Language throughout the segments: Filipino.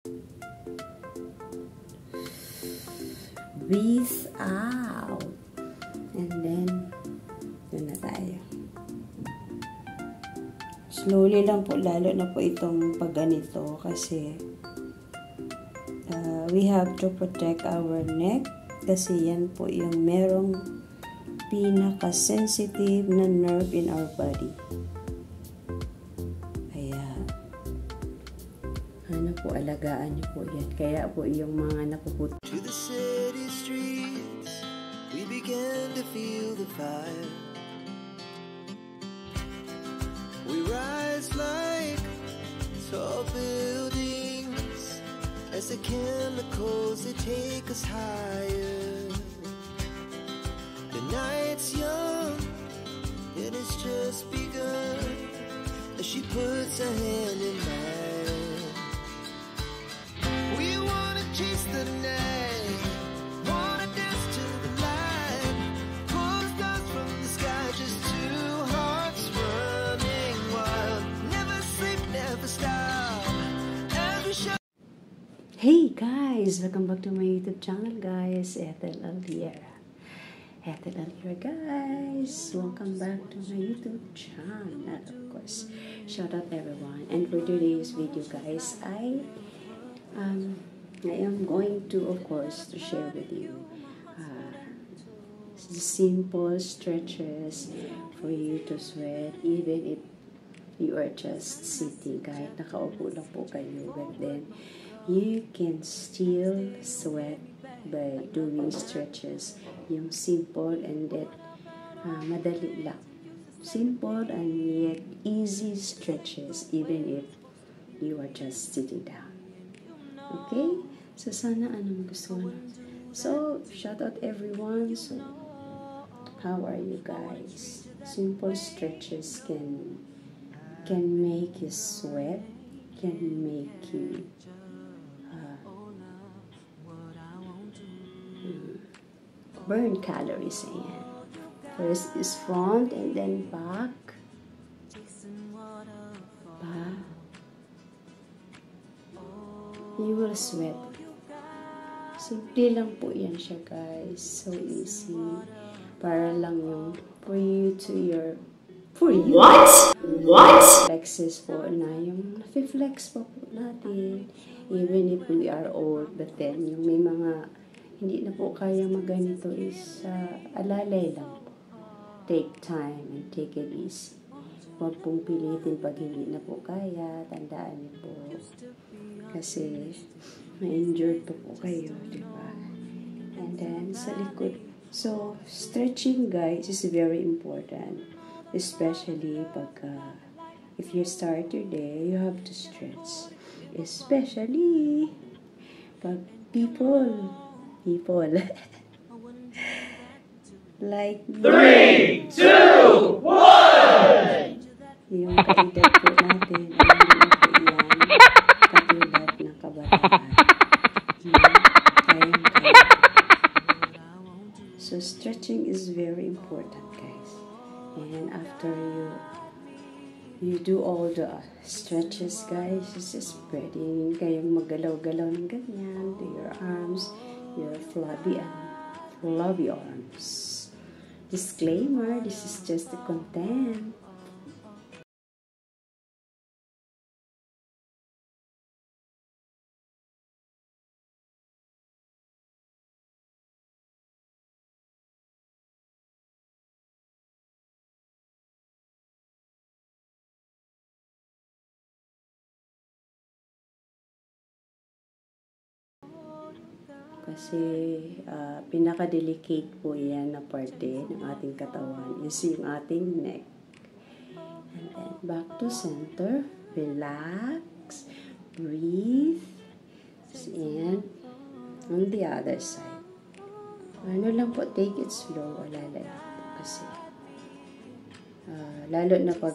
Breathe out. And then, doon na tayo. Slowly lang po, lalo na po itong pagganito kasi we have to protect our neck kasi yan po yung merong pinaka-sensitive na nerve in our body. Kaya, ano po, alagaan niyo po yan. Kaya po yung mga napuputo. To the city streets, we began to feel the fire. We rise like tall buildings as the chemicals they take us higher. The night's young and it's just begun as she puts her hand in mine. We wanna chase the night, wanna dance to the light, pull the stars from the sky, just two hearts running wild. Never sleep, never stop. As we show. Hey guys! Welcome back to my YouTube channel guys. Ethel Alviera. Ethel Alviera guys. Welcome back to my YouTube channel. Of course, shout out everyone. And for today's video guys, I am going to, of course, to share with you the simple stretches for you to sweat even if you are just sitting. Kahit nakaupo lang po kayo, but then you can still sweat by doing stretches. Yung simple and that madali lang. Simple and yet easy stretches even if you are just sitting down. Okay? So, sana magustuhan. So, shout out everyone. So, how are you guys? Simple stretches can make you sweat, can make you burn calories. Ayan. First is front and then back. Back. You will sweat. Simple lang po yan siya guys. So easy. Para lang yung for you. What? Flexes po na yung nafi-flex po natin. Even if we are old. But then yung may mga hindi na po kaya maganito is alalay lang po. Take time and take it easy. Huwag pong pilitin pag hindi na po kaya. Tandaan niyo po. Kasi ma-injured po kayo, di ba? And then, sa likod. So, stretching, guys, is very important. Especially pag, if you start your day, you have to stretch. Especially pag people, like 3, 2, 1! Yung kaedad po natin, so stretching is very important guys, and after you do all the stretches guys, it's just spreading kayong magalaw-galaw ng ganyan to your arms, your flabby arms. Disclaimer, this is just the content. Kasi pinaka-delicate po yan na parte ng ating katawan is yung ating neck. And then back to center, relax, breathe, and on the other side. Ano lang po, take it slow, alalay po kasi. Lalo na pag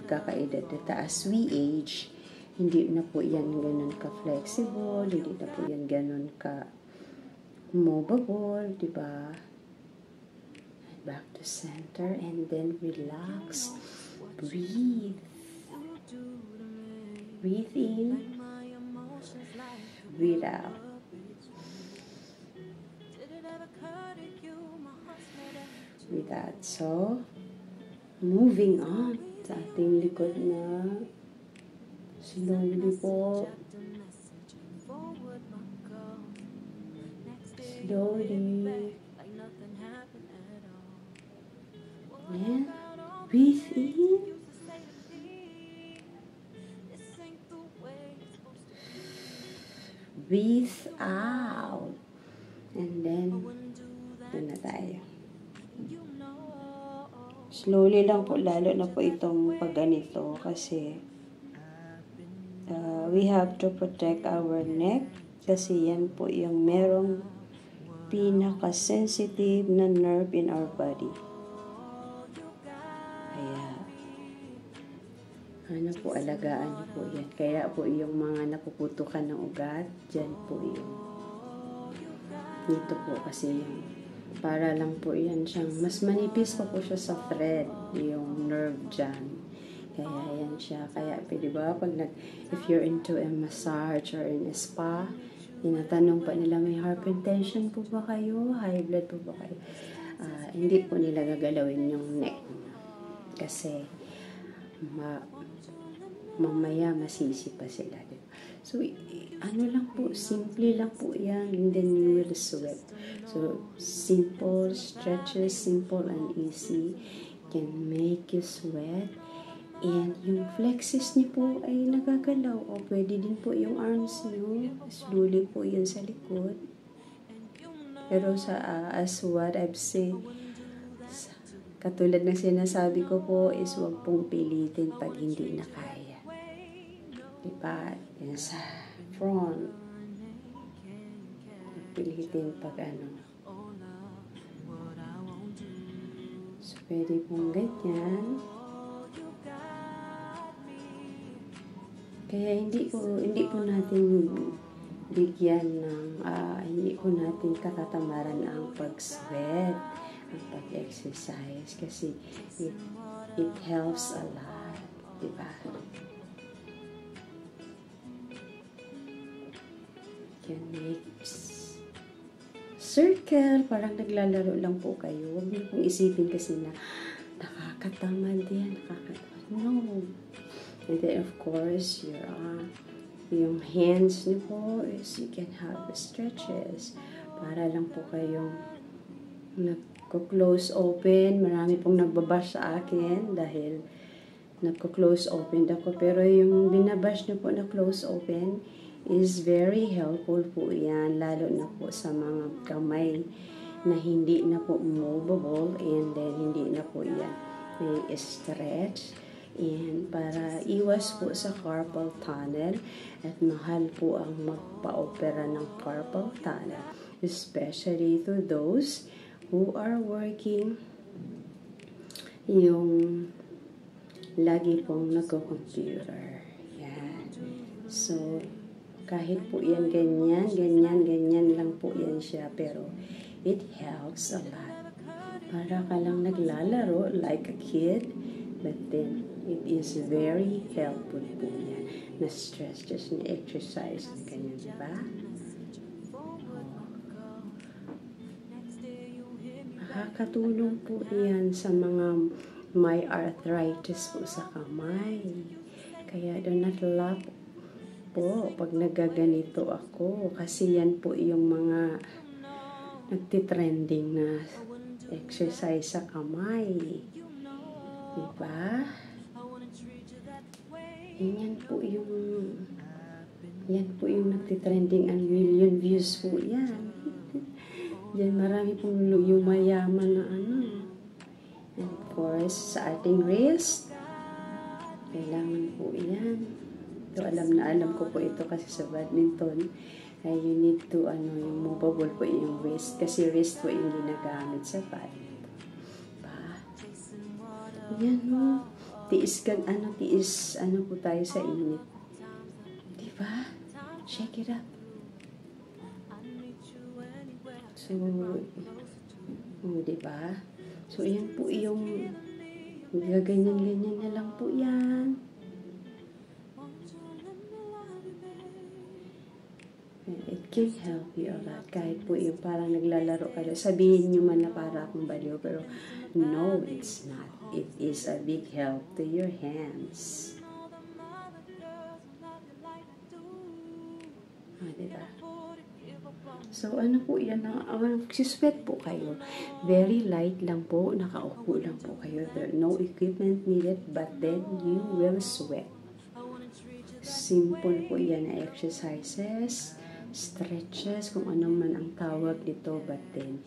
nagkakaedad na as we age, hindi na po yan ganun ka-flexible, hindi na po yan ganun ka-movable, diba? Back to center and then relax. Breathe. Breathe in. breathe out. Breathe out. So, moving on sa ating likod na slowly po. Slowly. And breathe in. Breathe out. And then, doon na tayo. Slowly lang po, lalo na po itong pagganito kasi we have to protect our neck kasi yan po yung merong pinaka-sensitive na nerve in our body. Kaya, po, alagaan niyo po yan. Kaya po yung mga napuputukan ng ugat, dyan po yung dito po kasi yung para lang po yan siyang, mas manipis pa po siya sa thread, yung nerve dyan. Kaya yan siya. Kaya, di ba, pag if you're into a massage or in a spa, tinatanong pa nila, may hypertension po ba kayo? High blood po ba kayo? Hindi po nila gagalawin yung neck. Kasi, mamaya masisi pa sila. So, ano lang po, simple lang po yan, and then you will sweat. So, simple stretches, simple and easy, can make you sweat. And yung flexes niyo po ay nagagalaw. O pwede din po yung arms niyo, slowly po yun sa likod. Pero as what I've said, katulad ng sinasabi ko po is huwag pong pilitin pag hindi na kaya. Diba? Yan sa front. Pilitin pag ano. So, pwede pong ganyan. Kaya hindi po natin bigyan ng, hindi po natin katatamaran ang pag-sweat, ang pag-exercise, kasi it helps a lot, diba? Can make circle, parang naglalaro lang po kayo. Huwag niyo pong isipin kasi na nakakatamad yan, no. And then of course, yung hands niyo po is you can have stretches para lang po kayong nagko-close open. Marami pong nagbabash sa akin dahil nagko-close open ako, pero yung binabash niyo po na close open is very helpful po yan, lalo na po sa mga kamay na hindi na po movable, and then hindi na po yan may stretch, and para iwas po sa carpal tunnel, at mahal po ang magpa-opera ng carpal tunnel, especially to those who are working yung lagi pong nagko-computer. Yan. So, kahit po yan ganyan lang po yan siya, pero it helps a lot. Para ka lang naglalaro like a kid, but then it is very helpful po yan. Na stress, just na exercise, ganyan, diba? Makakatulong po yan sa mga may arthritis po sa kamay. Kaya do not laugh po pag nagaganito ako, kasi yan po yung mga nagtitrending na exercise sa kamay, diba? Yan po yung nagtitrending, ang million views po yan. Yan, marami pong yung mayaman na ano. And of course, sa ating wrist, kailangan po yan. So, alam ko po ito kasi sa badminton, you need to, yung movable po yung wrist, kasi wrist po yung ginagamit sa badminton. Diba? Yan mo, tiis po tayo sa init. Diba? Shake it up. So, diba? So, yan po yung gaganyan-ganyan na lang po yan. It can help you a lot. Kahit po yung parang naglalaro kayo, sabihin nyo man na para akong baliw, pero no, it's not. It is a big help to your hands. Diba? So, ano po yan? Sisweat po kayo. Very light lang po. Nakaupo lang po kayo. There no equipment needed, but then you will sweat. Simple po yan na exercises, stretches, kung ano man ang tawag dito, but then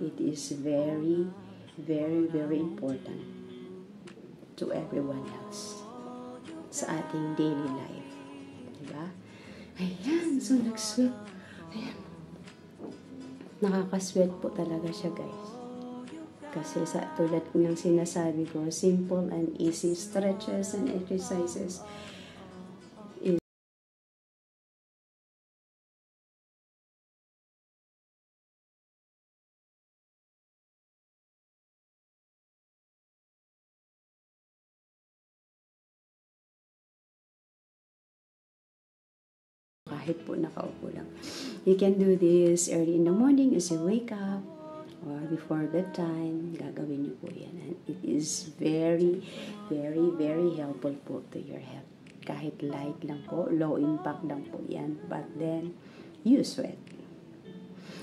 it is very, very, very important to everyone else sa ating daily life. Diba? Ayan, so nag-sweat. Ayan. Nakaka-sweat po talaga siya, guys. Kasi sa tulad ng sinasabi ko, simple and easy stretches and exercises is kahit po nakaupo lang. You can do this early in the morning as you wake up or before bedtime. Gagawin niyo po yan. And it is very, very, very helpful po to your health. Kahit light lang po, low impact lang po yan. But then, you sweat.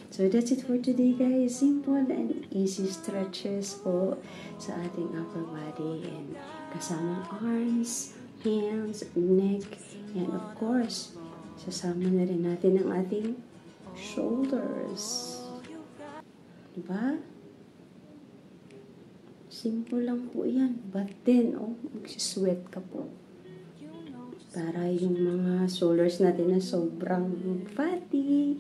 So that's it for today, guys. Simple and easy stretches po sa ating upper body and kasamang arms, hands, neck, and of course, sasama na rin natin ang ating shoulders. Diba? Simple lang po yan. But then, magsisweat ka po. Para yung mga shoulders natin na sobrang fatty,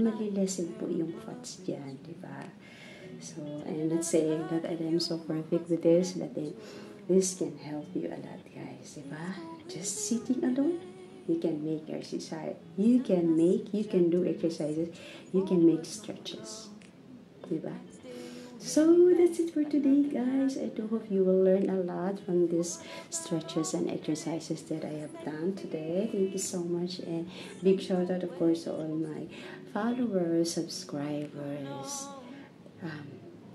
malilesen po yung fats dyan. Diba? So, I'm not saying that I am so perfect with this, but then, this can help you a lot, guys. Diba? Just sitting alone, you can make exercise. You can do exercises. You can make stretches. Diba? So, that's it for today, guys. I do hope you will learn a lot from these stretches and exercises that I have done today. Thank you so much. And big shout out, of course, to all my followers, subscribers,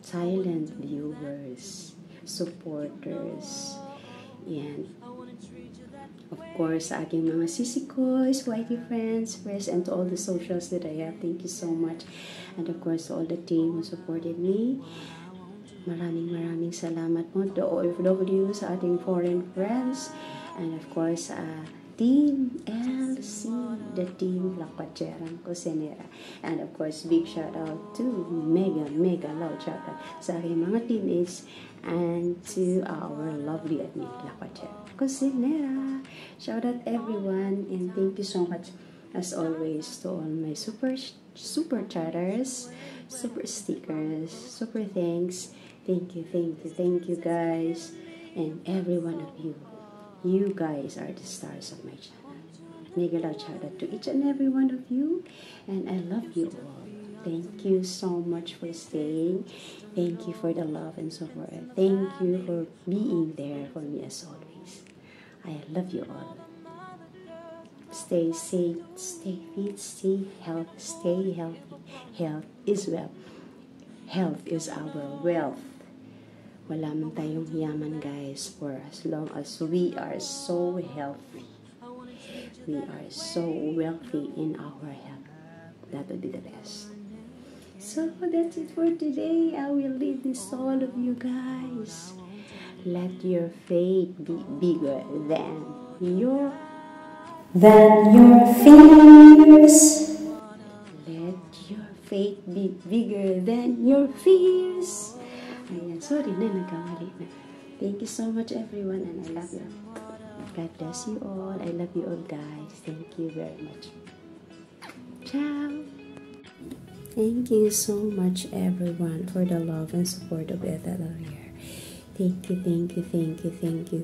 silent viewers, supporters, and of course, sa aking mga sisikoys, whitey friends, and to all the socials that I have, thank you so much. And of course, to all the team who supported me, maraming salamat po. The OFW, sa ating foreign friends, and of course, Team LC, the team Lakwacherang Cosinera. And of course, big shout out to mega loud shout out sa aking mga teammates and to our lovely admin Lakwacherang Cosinera. Shout out everyone and thank you so much as always to all my super chatters, super stickers, super thanks. Thank you guys and every one of you. You guys are the stars of my channel. Mega loud shout out to each and every one of you. And I love you all. Thank you so much for staying. Thank you for the love and support. Thank you for being there for me as always. I love you all. Stay safe, stay fit, stay healthy. Health is wealth. Health is our wealth. Wala man tayong yaman, guys, for as long as we are so healthy. We are so wealthy in our health. That would be the best. So, that's it for today. I will leave this to all of you guys. Let your faith be bigger than your fears. Let your faith be bigger than your fears. Ayan, sorry na, nagkamali na. Thank you so much everyone and I love you. God bless you all. I love you all, guys. Thank you very much. Ciao! Thank you so much everyone for the love and support of Ethel here. Thank you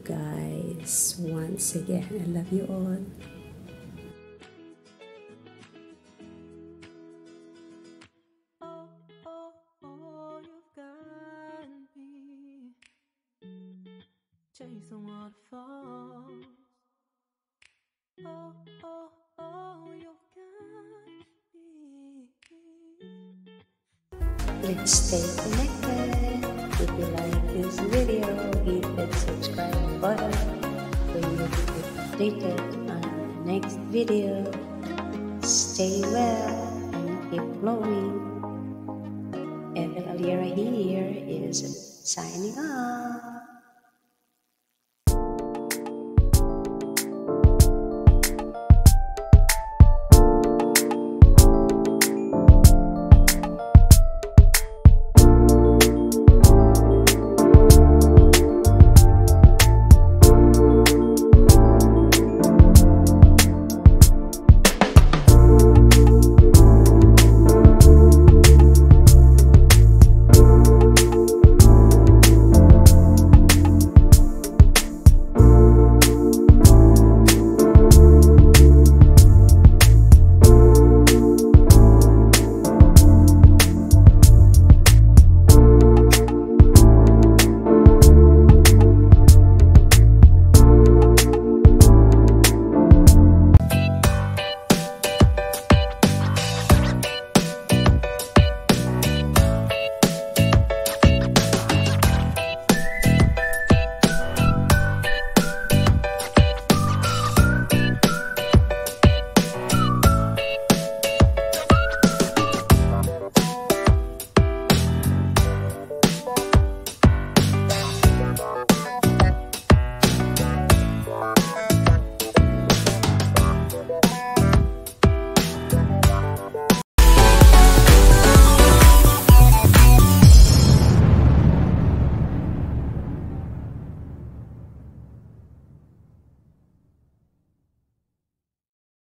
guys. Once again, I love you all. Chase the waterfalls. Oh, you've got let's stay connected. If you like this video, hit that subscribe button for you to be updated on the next video. Stay well and keep glowing. Evan Alira here is signing off.